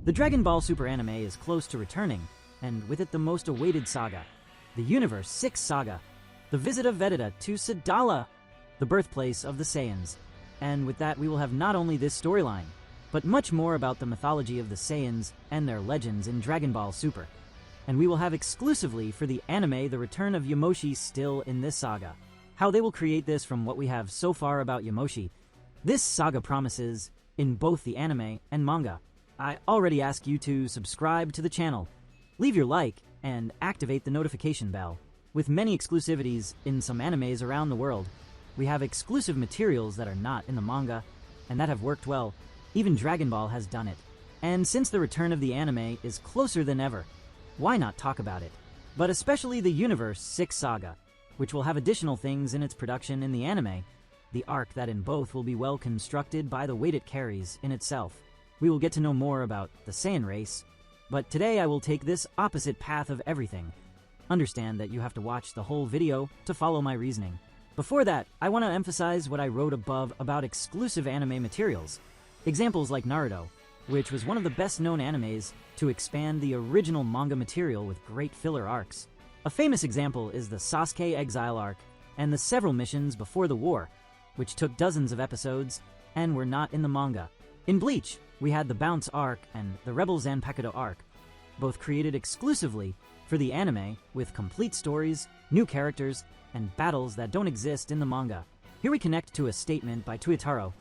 The Dragon Ball Super anime is close to returning, and with it the most awaited saga, the Universe 6 Saga, the visit of Vegeta to Sadala, the birthplace of the Saiyans. And with that we will have not only this storyline, but much more about the mythology of the Saiyans and their legends in Dragon Ball Super. And we will have exclusively for the anime the return of Yamoshi still in this saga. How they will create this from what we have so far about Yamoshi, this saga promises in both the anime and manga. I already ask you to subscribe to the channel, leave your like, and activate the notification bell. With many exclusivities in some animes around the world, we have exclusive materials that are not in the manga, and that have worked well. Even Dragon Ball has done it. And since the return of the anime is closer than ever, why not talk about it? But especially the Universe 6 Saga, which will have additional things in its production in the anime, the arc that in both will be well constructed by the weight it carries in itself. We will get to know more about the Saiyan race, but today I will take this opposite path of everything. Understand that you have to watch the whole video to follow my reasoning. Before that, I want to emphasize what I wrote above about exclusive anime materials. Examples like Naruto, which was one of the best-known animes to expand the original manga material with great filler arcs. A famous example is the Sasuke Exile arc and the several missions before the war, which took dozens of episodes and were not in the manga. In Bleach, we had the Bounce arc and the Rebel Zanpakuto arc, both created exclusively for the anime with complete stories, new characters, and battles that don't exist in the manga. Here we connect to a statement by Toyotaro,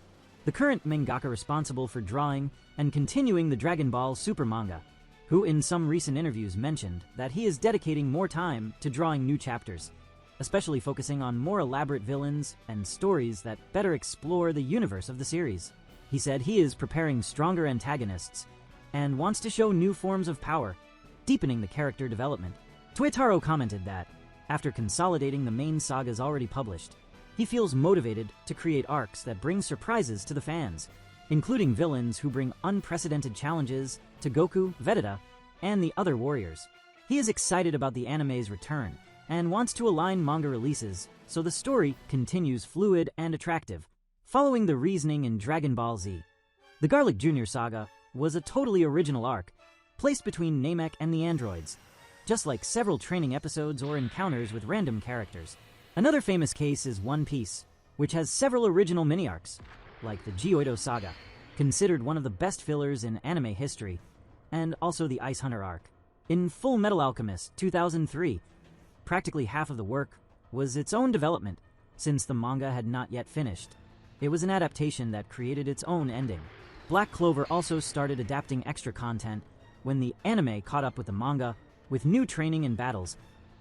the current mangaka responsible for drawing and continuing the Dragon Ball Super manga, who in some recent interviews mentioned that he is dedicating more time to drawing new chapters, especially focusing on more elaborate villains and stories that better explore the universe of the series. He said he is preparing stronger antagonists and wants to show new forms of power, deepening the character development. Toyotaro commented that, after consolidating the main sagas already published, he feels motivated to create arcs that bring surprises to the fans, including villains who bring unprecedented challenges to Goku, Vegeta, and the other warriors. He is excited about the anime's return and wants to align manga releases so the story continues fluid and attractive, following the reasoning in Dragon Ball Z. The Garlic Jr. saga was a totally original arc, placed between Namek and the androids, just like several training episodes or encounters with random characters. Another famous case is One Piece, which has several original mini-arcs, like the Geoido saga, considered one of the best fillers in anime history, and also the Ice Hunter arc. In Full Metal Alchemist 2003, practically half of the work was its own development, since the manga had not yet finished. It was an adaptation that created its own ending. Black Clover also started adapting extra content when the anime caught up with the manga, with new training and battles,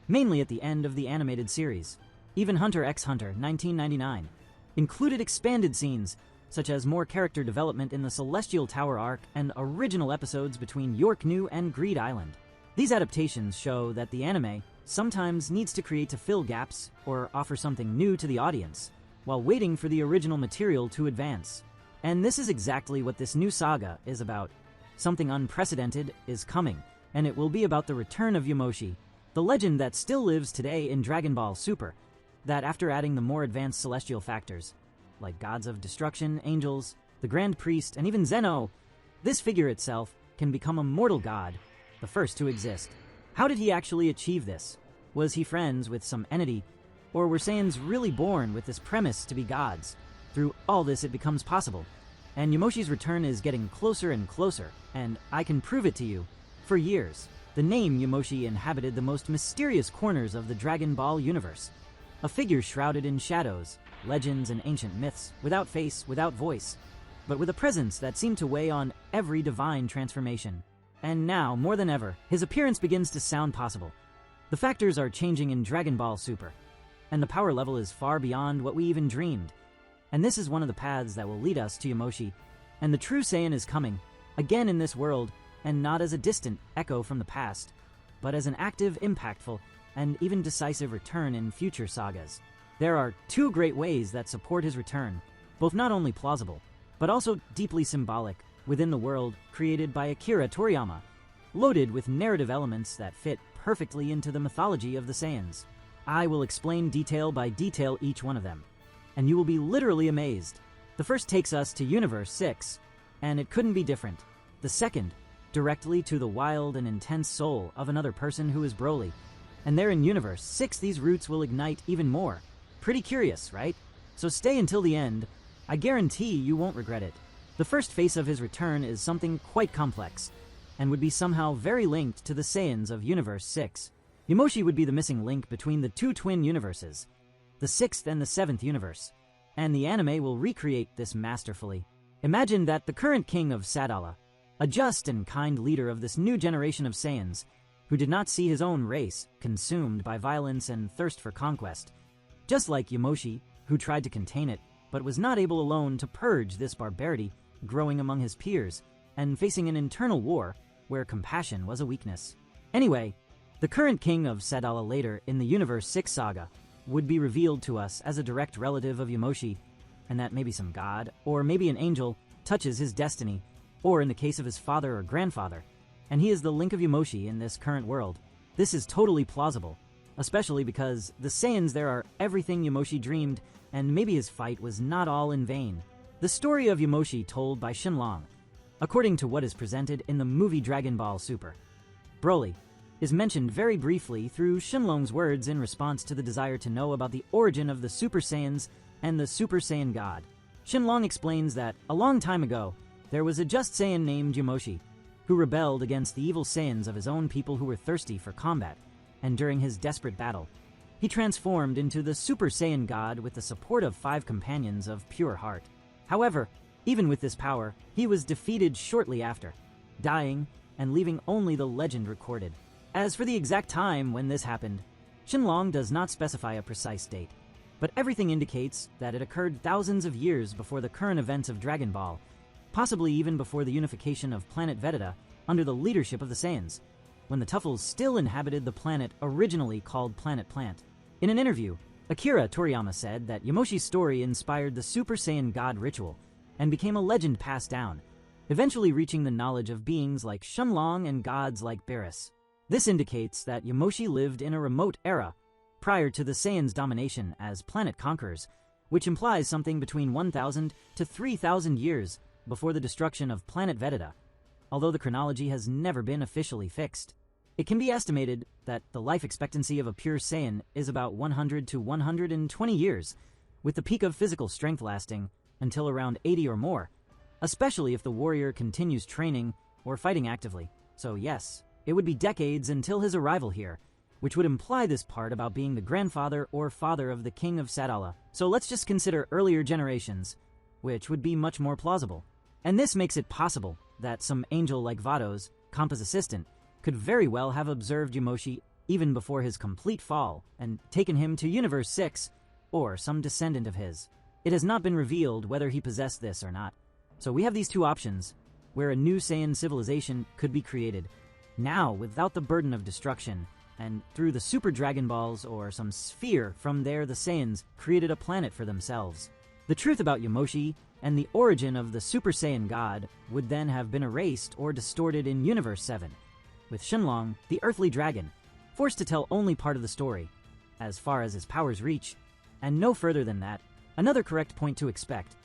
mainly at the end of the animated series. Even Hunter x Hunter 1999 included expanded scenes, such as more character development in the Celestial Tower arc and original episodes between York New and Greed Island. These adaptations show that the anime sometimes needs to create to fill gaps or offer something new to the audience, while waiting for the original material to advance. And this is exactly what this new saga is about. Something unprecedented is coming, and it will be about the return of Yamoshi, the legend that still lives today in Dragon Ball Super, that after adding the more advanced celestial factors, like gods of destruction, angels, the Grand Priest, and even Zeno, this figure itself can become a mortal god, the first to exist. How did he actually achieve this? Was he friends with some entity, or were Saiyans really born with this premise to be gods? Through all this it becomes possible, and Yamoshi's return is getting closer and closer, and I can prove it to you. For years, the name Yamoshi inhabited the most mysterious corners of the Dragon Ball universe. A figure shrouded in shadows, legends and ancient myths, without face, without voice, but with a presence that seemed to weigh on every divine transformation. And now, more than ever, his appearance begins to sound possible. The factors are changing in Dragon Ball Super, and the power level is far beyond what we even dreamed. And this is one of the paths that will lead us to Yamoshi, and the true Saiyan is coming, again in this world, and not as a distant echo from the past, but as an active, impactful, and even decisive return in future sagas. There are two great ways that support his return, both not only plausible, but also deeply symbolic within the world created by Akira Toriyama, loaded with narrative elements that fit perfectly into the mythology of the Saiyans. I will explain detail by detail each one of them, and you will be literally amazed. The first takes us to Universe 6, and it couldn't be different. The second directly to the wild and intense soul of another person who is Broly. And there in Universe 6, these roots will ignite even more. Pretty curious, right? So stay until the end. I guarantee you won't regret it. The first face of his return is something quite complex, and would be somehow very linked to the Saiyans of Universe 6. Yamoshi would be the missing link between the two twin universes, the 6th and the 7th universe, and the anime will recreate this masterfully. Imagine that the current king of Sadala, a just and kind leader of this new generation of Saiyans, who did not see his own race consumed by violence and thirst for conquest, just like Yamoshi, who tried to contain it, but was not able alone to purge this barbarity growing among his peers, and facing an internal war where compassion was a weakness. Anyway, the current king of Sadala later in the Universe 6 saga would be revealed to us as a direct relative of Yamoshi, and that maybe some god, or maybe an angel, touches his destiny, or in the case of his father or grandfather, and he is the link of Yamoshi in this current world. This is totally plausible, especially because the Saiyans there are everything Yamoshi dreamed, and maybe his fight was not all in vain. The story of Yamoshi told by Shenlong, according to what is presented in the movie Dragon Ball Super. Broly is mentioned very briefly through Shenlong's words in response to the desire to know about the origin of the Super Saiyans and the Super Saiyan God. Shenlong explains that a long time ago, there was a just Saiyan named Yamoshi, who rebelled against the evil Saiyans of his own people who were thirsty for combat, and during his desperate battle, he transformed into the Super Saiyan God with the support of 5 companions of pure heart. However, even with this power, he was defeated shortly after, dying and leaving only the legend recorded. As for the exact time when this happened, Shenlong does not specify a precise date, but everything indicates that it occurred thousands of years before the current events of Dragon Ball, possibly even before the unification of planet Vegeta under the leadership of the Saiyans, when the Tuffles still inhabited the planet originally called Planet Plant. In an interview, Akira Toriyama said that Yamoshi's story inspired the Super Saiyan God ritual and became a legend passed down, eventually reaching the knowledge of beings like Shenlong and gods like Beerus. This indicates that Yamoshi lived in a remote era prior to the Saiyans' domination as planet conquerors, which implies something between 1,000 to 3,000 years before the destruction of planet Vegeta, although the chronology has never been officially fixed. It can be estimated that the life expectancy of a pure Saiyan is about 100 to 120 years, with the peak of physical strength lasting until around 80 or more, especially if the warrior continues training or fighting actively. So yes, it would be decades until his arrival here, which would imply this part about being the grandfather or father of the king of Sadala. So let's just consider earlier generations, which would be much more plausible. And this makes it possible that some angel like Vados, Kampa's assistant, could very well have observed Yamoshi even before his complete fall and taken him to Universe 6 or some descendant of his. It has not been revealed whether he possessed this or not. So we have these two options where a new Saiyan civilization could be created, now without the burden of destruction, and through the Super Dragon Balls or some sphere from there the Saiyans created a planet for themselves. The truth about Yamoshi and the origin of the Super Saiyan God would then have been erased or distorted in Universe 7, with Shenlong, the earthly dragon, forced to tell only part of the story, as far as his powers reach, and no further than that. Another correct point to expect,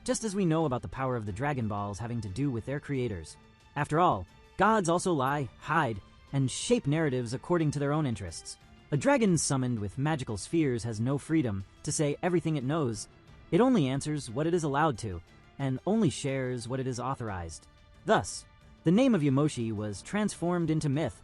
just as we know about the power of the Dragon Balls having to do with their creators. After all, gods also lie, hide, and shape narratives according to their own interests. A dragon summoned with magical spheres has no freedom to say everything it knows. It only answers what it is allowed to, and only shares what it is authorized. Thus, the name of Yamoshi was transformed into myth,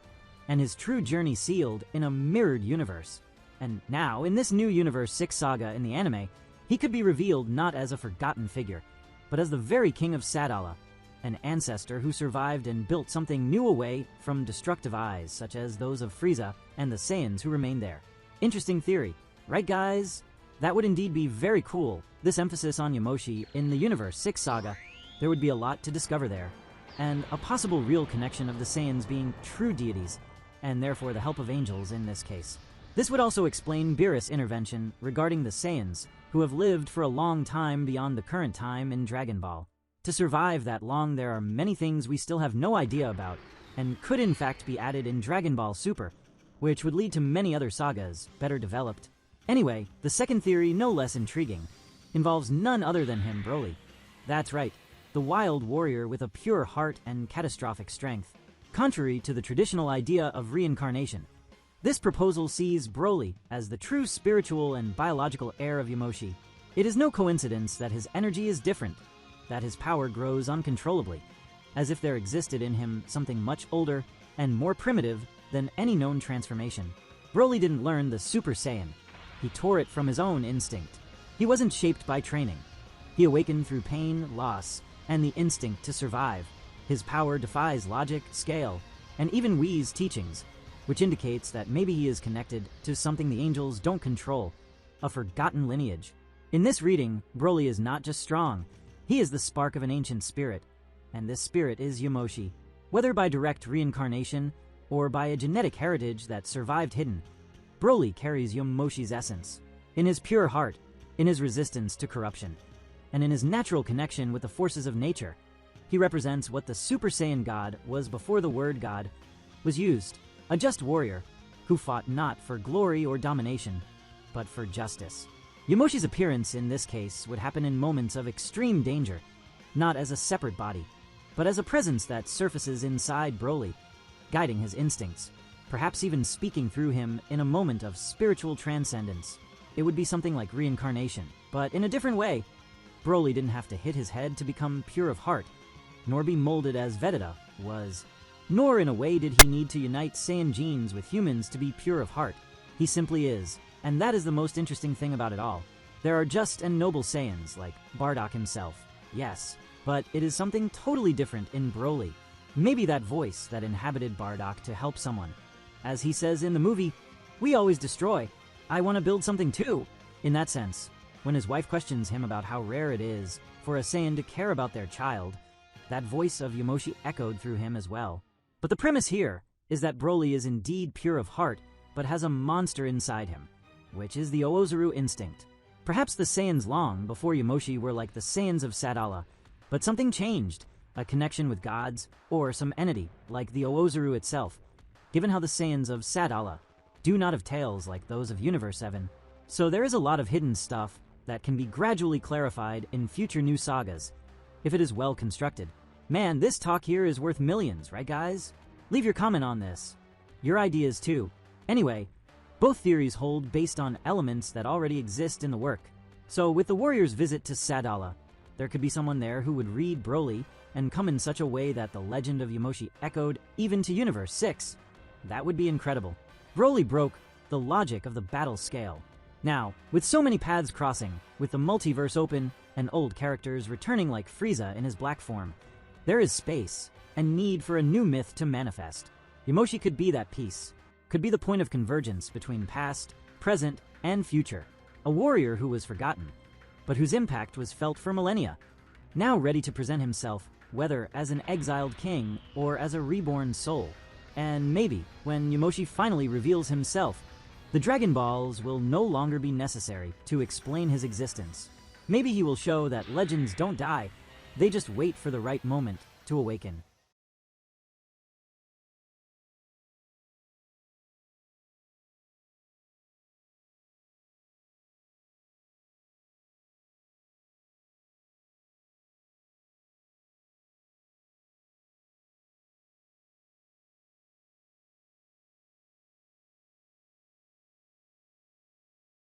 and his true journey sealed in a mirrored universe. And now, in this new Universe 6 saga in the anime, he could be revealed not as a forgotten figure, but as the very king of Sadala, an ancestor who survived and built something new away from destructive eyes, such as those of Frieza and the Saiyans who remained there. Interesting theory, right guys? That would indeed be very cool. This emphasis on Yamoshi in the Universe 6 saga, there would be a lot to discover there, and a possible real connection of the Saiyans being true deities, and therefore the help of angels in this case. This would also explain Beerus' intervention regarding the Saiyans, who have lived for a long time beyond the current time in Dragon Ball. To survive that long, there are many things we still have no idea about, and could in fact be added in Dragon Ball Super, which would lead to many other sagas, better developed. Anyway, the second theory, no less intriguing, involves none other than him, Broly. That's right, the wild warrior with a pure heart and catastrophic strength. Contrary to the traditional idea of reincarnation, this proposal sees Broly as the true spiritual and biological heir of Yamoshi. It is no coincidence that his energy is different, that his power grows uncontrollably, as if there existed in him something much older and more primitive than any known transformation. Broly didn't learn the Super Saiyan. He tore it from his own instinct. He wasn't shaped by training. He awakened through pain, loss, and the instinct to survive. His power defies logic, scale, and even Whi's teachings, which indicates that maybe he is connected to something the angels don't control, a forgotten lineage. In this reading, Broly is not just strong, he is the spark of an ancient spirit, and this spirit is Yamoshi. Whether by direct reincarnation or by a genetic heritage that survived hidden, Broly carries Yamoshi's essence. In his pure heart, in his resistance to corruption, and in his natural connection with the forces of nature, he represents what the Super Saiyan God was before the word God was used. A just warrior who fought not for glory or domination, but for justice. Yamoshi's appearance in this case would happen in moments of extreme danger, not as a separate body, but as a presence that surfaces inside Broly, guiding his instincts, perhaps even speaking through him in a moment of spiritual transcendence. It would be something like reincarnation, but in a different way. Broly didn't have to hit his head to become pure of heart, nor be molded as Vegeta was. Nor in a way did he need to unite Saiyan genes with humans to be pure of heart. He simply is, and that is the most interesting thing about it all. There are just and noble Saiyans, like Bardock himself, yes, but it is something totally different in Broly. Maybe that voice that inhabited Bardock to help someone. As he says in the movie, "We always destroy. I want to build something too." In that sense, when his wife questions him about how rare it is for a Saiyan to care about their child, that voice of Yamoshi echoed through him as well. But the premise here is that Broly is indeed pure of heart, but has a monster inside him, which is the Oozaru instinct. Perhaps the Saiyans long before Yamoshi were like the Saiyans of Sadala, but something changed, a connection with gods, or some entity, like the Oozaru itself, given how the Saiyans of Sadala do not have tails like those of Universe 7. So there is a lot of hidden stuff that can be gradually clarified in future new sagas, if it is well constructed. Man, this talk here is worth millions, right guys? Leave your comment on this. Your ideas too. Anyway, both theories hold based on elements that already exist in the work. So with the warrior's visit to Sadala, there could be someone there who would read Broly and come in such a way that the legend of Yamoshi echoed even to Universe 6. That would be incredible. Broly broke the logic of the battle scale. Now, with so many paths crossing, with the multiverse open and old characters returning like Frieza in his black form, there is space and need for a new myth to manifest. Yamoshi could be that piece, could be the point of convergence between past, present, and future. A warrior who was forgotten, but whose impact was felt for millennia. Now ready to present himself, whether as an exiled king or as a reborn soul. And maybe, when Yamoshi finally reveals himself, the Dragon Balls will no longer be necessary to explain his existence. Maybe he will show that legends don't die, they just wait for the right moment to awaken.